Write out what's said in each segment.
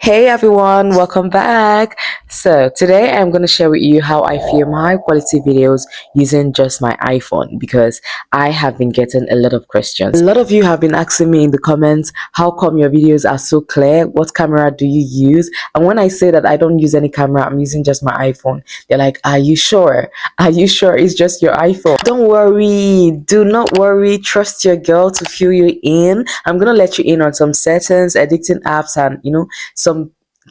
Hey everyone, welcome back. So today I'm going to share with you how I film high quality videos using just my iPhone because I have been getting a lot of questions. A lot of you have been asking me in the comments, how come your videos are so clear? What camera do you use? And when I say that I don't use any camera, I'm using just my iPhone, they're like, are you sure? Are you sure it's just your iPhone? Don't worry, do not worry, trust your girl to fill you in. I'm going to let you in on some settings, editing apps, and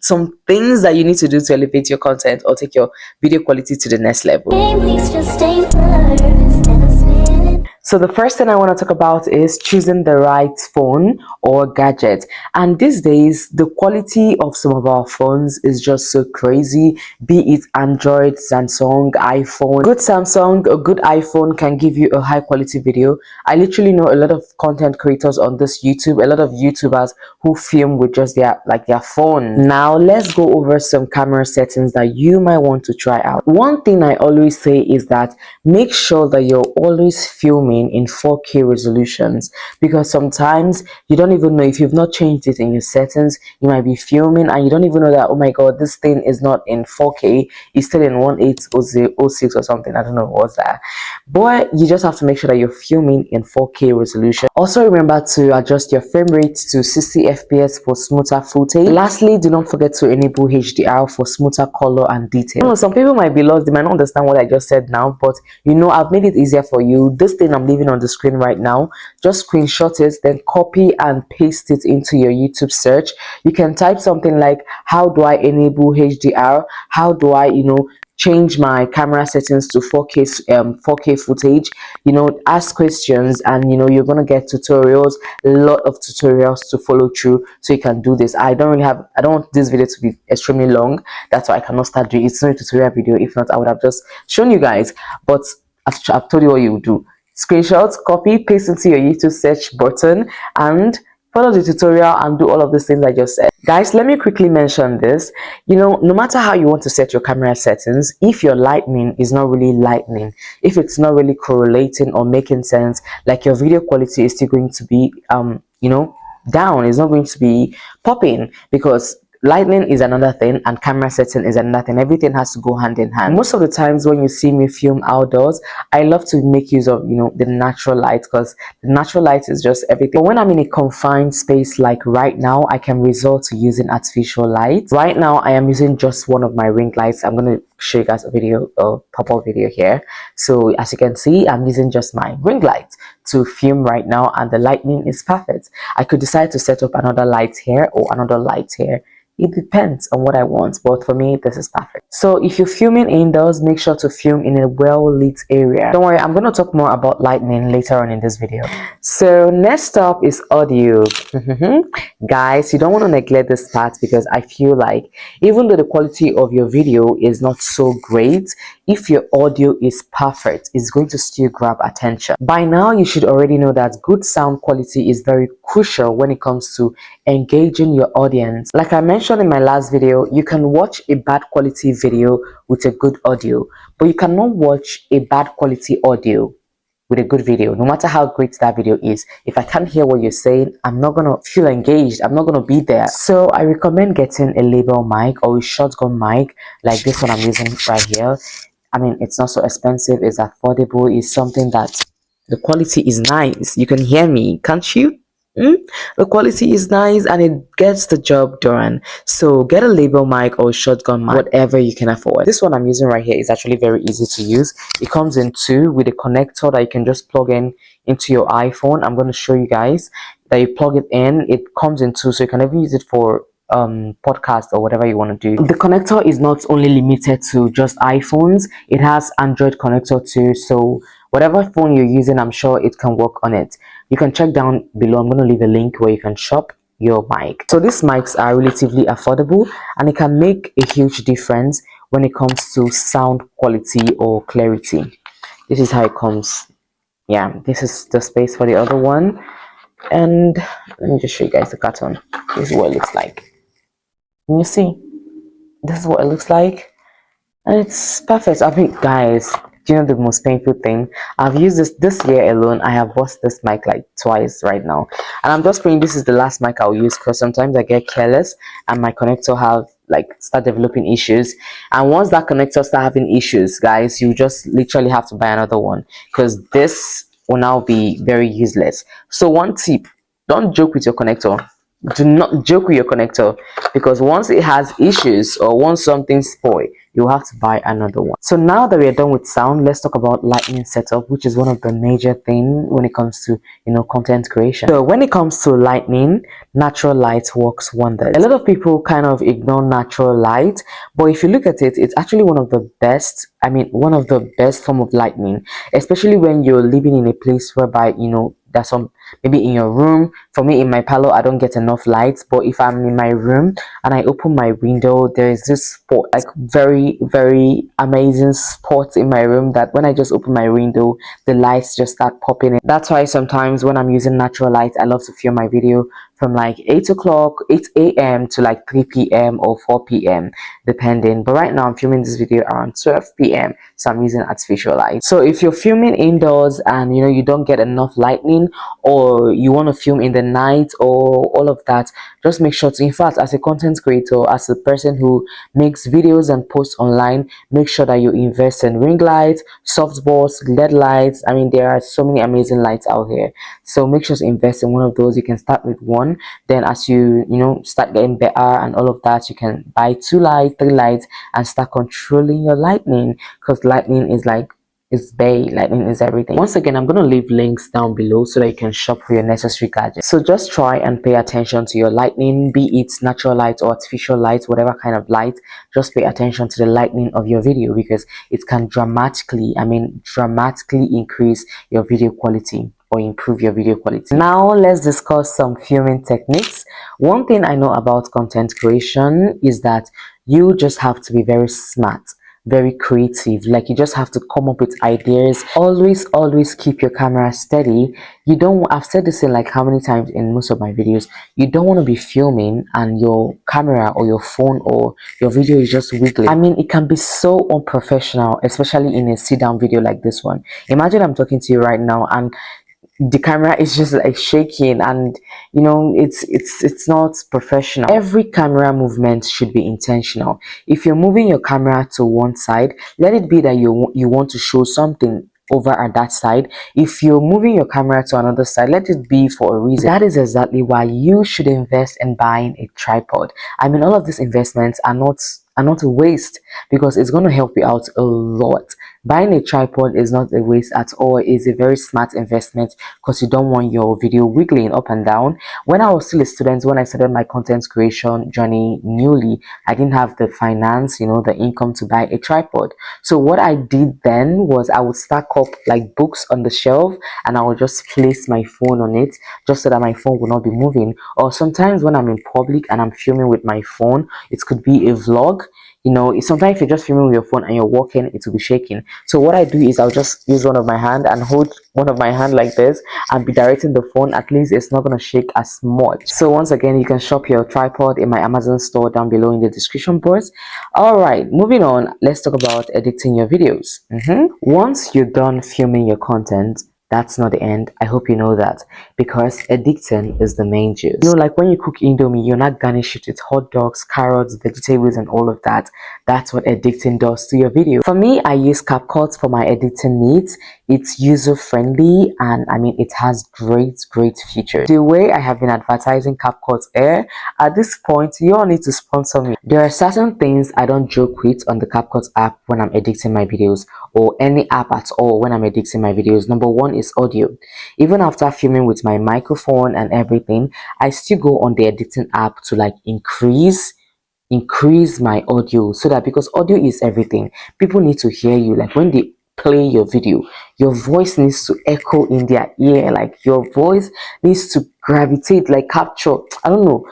some things that you need to do to elevate your content or take your video quality to the next level. So the first thing I want to talk about is choosing the right phone or gadget. And these days, the quality of some of our phones is just so crazy, be it Android, Samsung, iPhone. Good Samsung, a good iPhone can give you a high quality video. I literally know a lot of content creators on this YouTube, a lot of YouTubers who film with just their phone. Now let's go over some camera settings that you might want to try out. One thing I always say is that make sure that you're always filming in 4K resolutions, because sometimes you don't even know, if you've not changed it in your settings, you might be filming and you don't even know that, oh my god, this thing is not in 4K, it's still in 1806 or something. I don't know what's that, but you just have to make sure that you're filming in 4K resolution. Also remember to adjust your frame rate to 60 fps for smoother footage. Lastly, do not forget to enable HDR for smoother color and detail. Some people might be lost, they might not understand what I just said now, but I've made it easier for you. This thing I'm leaving on the screen right now, just screenshot it, then copy and paste it into your YouTube search. You can type something like, how do I enable HDR? How do I change my camera settings to 4K footage? Ask questions, and you're gonna get tutorials, a lot of tutorials to follow through, so you can do this. I don't want this video to be extremely long. That's why I cannot start doing it. It's not a tutorial video. If not, I would have just shown you guys, but I've told you what you do. Screenshots, copy, paste into your YouTube search button, and follow the tutorial and do all of these things I just said. Guys, let me quickly mention this. No matter how you want to set your camera settings, if your lightning is not really lightning, if it's not really correlating or making sense, like your video quality is still going to be down, it's not going to be popping, because lightning is another thing and camera setting is another thing. Everything has to go hand in hand. Most of the times when you see me film outdoors, I love to make use of the natural light, because the natural light is just everything. But when I'm in a confined space like right now, I can resort to using artificial light. Right now I am using just one of my ring lights. I'm going to show you guys a pop-up video here. So as you can see, I'm using just my ring light to film right now, and the lightning is perfect. I could decide to set up another light here or another light here. It depends on what I want, but for me, this is perfect. So if you're filming indoors, make sure to film in a well-lit area. Don't worry, I'm going to talk more about lightning later on in this video. So next up is audio. Guys, you don't want to neglect this part, because I feel like even though the quality of your video is not so great, if your audio is perfect, it's going to still grab attention. By now, you should already know that good sound quality is very crucial when it comes to engaging your audience. Like I mentioned in my last video, you can watch a bad quality video with a good audio, but you cannot watch a bad quality audio with a good video. No matter how great that video is, if I can't hear what you're saying, I'm not gonna feel engaged, I'm not gonna be there. So I recommend getting a label mic or a shotgun mic like this one I'm using right here. I mean, it's not so expensive, it's affordable, it's something that the quality is nice. You can hear me, can't you? The quality is nice and it gets the job done. So get a label mic or shotgun mic, whatever you can afford. This one I'm using right here is actually very easy to use. It comes in two with a connector that you can just plug in into your iPhone. I'm going to show you guys that you plug it in. It comes in two, so you can even use it for podcast or whatever you want to do. The connector is not only limited to just iPhones, it has Android connector too, so whatever phone you're using, I'm sure it can work on it. You can check down below. I'm going to leave a link where you can shop your mic. So these mics are relatively affordable, and it can make a huge difference when it comes to sound quality or clarity. This is how it comes. Yeah, this is the space for the other one, and let me just show you guys the carton. This is what it looks like. Can you see? This is what it looks like, and it's perfect. I mean, guys, Do you know the most painful thing? I've used this year alone. I have bought this mic like twice right now, and I'm just praying this is the last mic I'll use, because sometimes I get careless and my connector have like start developing issues. And once that connector start having issues, guys, you just literally have to buy another one, because this will now be very useless. So one tip: don't joke with your connector. Do not joke with your connector, because once it has issues or once something spoil, you have to buy another one. So now that we are done with sound, let's talk about lighting setup, which is one of the major things when it comes to content creation. So when it comes to lighting, natural light works wonders. A lot of people kind of ignore natural light, but if you look at it, it's actually one of the best, one of the best form of lighting, especially when you're living in a place whereby there's some, maybe in your room. For me, in my parlor, I don't get enough lights, but if I'm in my room and I open my window, there is this spot, like very, very amazing spot in my room, that when I just open my window, the lights just start popping in. That's why sometimes when I'm using natural light, I love to film my video from like 8 a.m. to like 3 p.m. or 4 p.m. depending. But right now I'm filming this video around 12 p.m. so I'm using artificial light. So if you're filming indoors and you don't get enough lighting, or you want to film in the night or all of that, just make sure to, in fact, as a content creator, as a person who makes videos and posts online, make sure that you invest in ring lights, softbox, LED lights. There are so many amazing lights out here, so make sure to invest in one of those. You can start with one, then as you start getting better and all of that, you can buy 2 lights, 3 lights, and start controlling your lightning, because lightning is like, it's bay, lightning is everything. Once again, I'm going to leave links down below so that you can shop for your necessary gadgets. So just try and pay attention to your lightning, be it natural light or artificial light, whatever kind of light. Just pay attention to the lightning of your video, because it can dramatically increase your video quality or improve your video quality. Now let's discuss some filming techniques. One thing I know about content creation is that you just have to be very smart, very creative. Like, you just have to come up with ideas. Always keep your camera steady. You don't, I've said this in like how many times in most of my videos, you don't want to be filming and your camera or your phone or your video is just wiggling. It can be so unprofessional, especially in a sit down video like this one. Imagine I'm talking to you right now and the camera is just like shaking, and it's not professional. Every camera movement should be intentional. If you're moving your camera to one side, let it be that you want to show something over at that side. If you're moving your camera to another side, let it be for a reason. That is exactly why you should invest in buying a tripod. All of these investments are not a waste, because it's going to help you out a lot. Buying a tripod is not a waste at all. It's a very smart investment, because you don't want your video wiggling up and down. When I was still a student, when I started my content creation journey newly, I didn't have the finance, the income to buy a tripod. So what I did then was I would stack up like books on the shelf, and I would just place my phone on it, just so that my phone would not be moving. Or sometimes when I'm in public and I'm filming with my phone, it could be a vlog. Sometimes if you're just filming with your phone and you're walking, it will be shaking. So what I do is I'll just use one of my hand and hold one of my hand like this and be directing the phone. At least it's not going to shake as much. So once again, you can shop your tripod in my Amazon store down below in the description box. All right, moving on, let's talk about editing your videos. Once you're done filming your content, that's not the end. I hope you know that, because editing is the main juice. Like when you cook indomie, you're not garnish it with hot dogs, carrots, vegetables, and all of that. That's what editing does to your video. For me, I use CapCut for my editing needs. It's user friendly, and it has great features. The way I have been advertising CapCut Air, at this point, you all need to sponsor me. There are certain things I don't joke with on the CapCut app when I'm editing my videos, or any app at all when I'm editing my videos. Number one is audio. Even after filming with my microphone and everything, I still go on the editing app to like increase my audio, so that, because audio is everything, people need to hear you. Like when they play your video, your voice needs to echo in their ear, like your voice needs to gravitate, like capture, I don't know,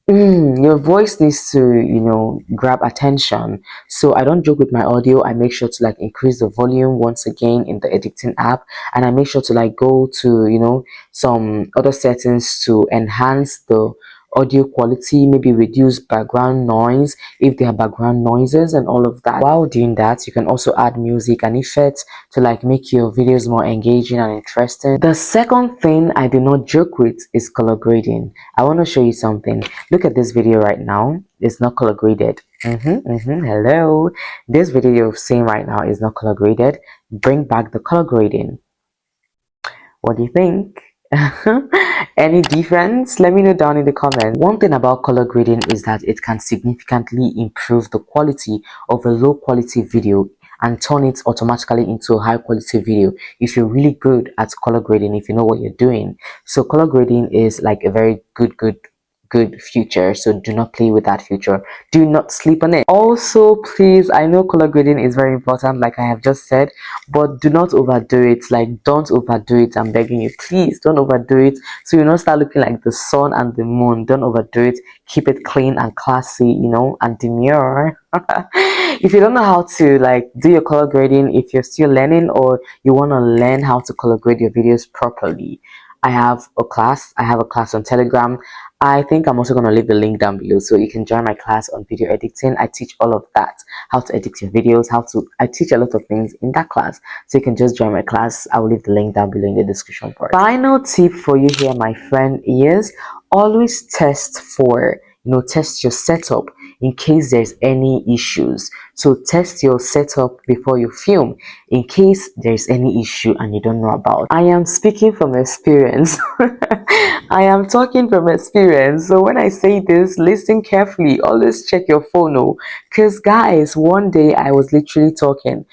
your voice needs to grab attention. So I don't joke with my audio. I make sure to like increase the volume once again in the editing app, and I make sure to like go to some other settings to enhance the audio quality, maybe reduce background noise if there are background noises and all of that. While doing that, you can also add music and effects to like make your videos more engaging and interesting. The second thing I do not joke with is color grading. I want to show you something. Look at this video right now. It's not color graded. Hello. This video you're seeing right now is not color graded. Bring back the color grading. What do you think? Any difference? Let me know down in the comments. One thing about color grading is that it can significantly improve the quality of a low quality video and turn it automatically into a high quality video if you're really good at color grading, if you know what you're doing. So color grading is like a very good future, so do not play with that future. Do not sleep on it. Also, please, I know color grading is very important like I have just said, but do not overdo it. Like, don't overdo it. I'm begging you, please don't overdo it, so you don't start looking like the sun and the moon. Don't overdo it. Keep it clean and classy, you know, and demure. If you don't know how to like do your color grading, if you're still learning or you want to learn how to color grade your videos properly, I have a class on Telegram. I think I'm also going to leave the link down below so you can join my class on video editing. I teach all of that, how to edit your videos, I teach a lot of things in that class. So you can just join my class. I will leave the link down below in the description box. Final tip for you here, my friend, is always test your setup in case there's any issues. So test your setup before you film in case there's any issue and you don't know about. I am speaking from experience. I am talking from experience. So when I say this, listen carefully. Always check your phone. Because guys, one day I was literally talking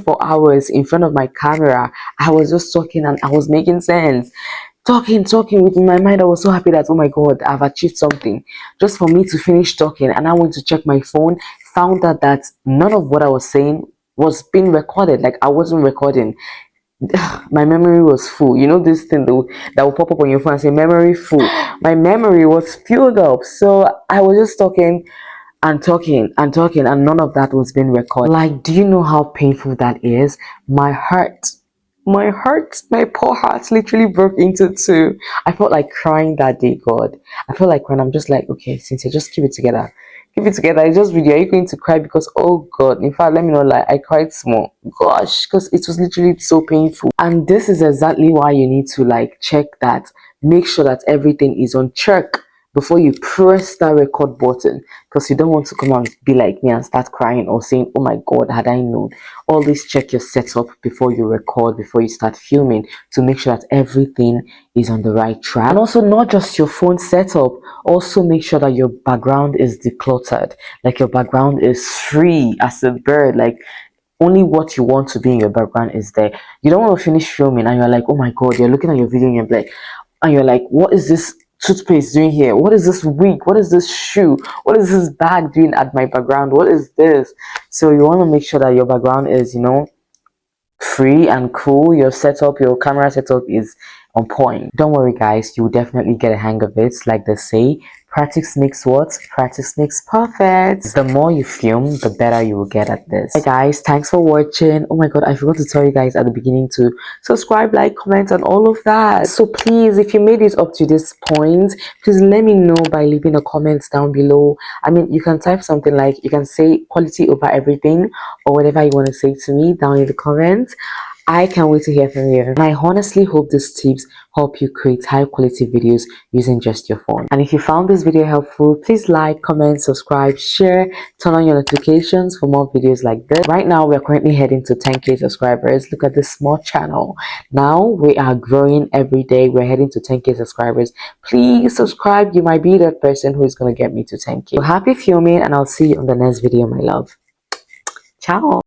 for hours in front of my camera. I was just talking and I was making sense. Talking within my mind. I was so happy that, oh my god, I've achieved something. Just for me to finish talking and I went to check my phone, found out that none of what I was saying was being recorded. Like, I wasn't recording. My memory was full. You know this thing that will pop up on your phone and say memory full. My memory was filled up, so I was just talking and none of that was being recorded. Like, do you know how painful that is? My poor heart literally broke into two. I felt like crying that day, God. I felt like when I'm just like, okay, Cynthia, just keep it together. Keep it together. It's just video. Are you going to cry? Because, oh God, in fact, let me know, like, I cried small. Gosh, because it was literally so painful. And this is exactly why you need to, like, check that. Make sure that everything is on check before you press that record button, because you don't want to come and be like me and start crying or saying, oh my god, had I known. Always check your setup before you record, before you start filming, to make sure that everything is on the right track. And also, not just your phone setup, also make sure that your background is decluttered, like your background is free as a bird, like only what you want to be in your background is there. You don't want to finish filming and you're like, oh my god, you're looking at your video and you're like, what is this toothpaste doing here? What is this wig? What is this shoe? What is this bag doing at my background? What is this? So you want to make sure that your background is, you know, free and cool. Your setup, your camera setup is on point. Don't worry guys, you will definitely get a hang of it. Like they say, practice makes what? Practice makes perfect. The more you film, the better you will get at this. Hey guys, thanks for watching. Oh my god, I forgot to tell you guys at the beginning to subscribe, like, comment, and all of that. So please, if you made it up to this point, please let me know by leaving a comment down below. I mean, you can type something like, you can say quality over everything or whatever you want to say to me down in the comments. I can't wait to hear from you. And I honestly hope these tips help you create high quality videos using just your phone. And if you found this video helpful, please like, comment, subscribe, share, turn on your notifications for more videos like this. Right now, we're currently heading to 10k subscribers. Look at this small channel. Now we are growing every day. We're heading to 10k subscribers. Please subscribe. You might be that person who is going to get me to 10k. So happy filming, and I'll see you on the next video, my love. Ciao.